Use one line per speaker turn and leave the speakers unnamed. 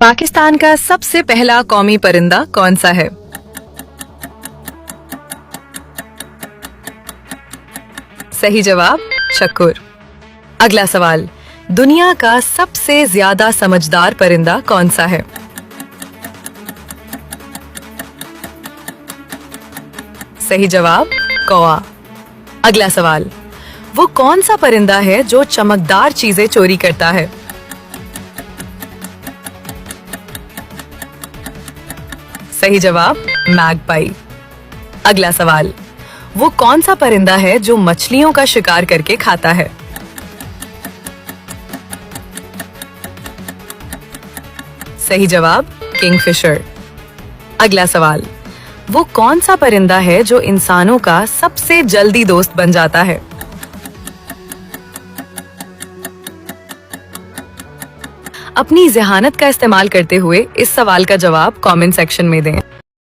पाकिस्तान का सबसे पहला कौमी परिंदा कौन सा है? सही जवाब शक्कुर। अगला सवाल, दुनिया का सबसे ज्यादा समझदार परिंदा कौन सा है? सही जवाब कौवा। अगला सवाल, वो कौन सा परिंदा है जो चमकदार चीजें चोरी करता है? सही जवाब मैगपाई। अगला सवाल, वो कौन सा परिंदा है जो मछलियों का शिकार करके खाता है? सही जवाब किंगफिशर। अगला सवाल, वो कौन सा परिंदा है जो इंसानों का सबसे जल्दी दोस्त बन जाता है? अपनी ज़हानत का इस्तेमाल करते हुए इस सवाल का जवाब कमेंट सेक्शन में दें।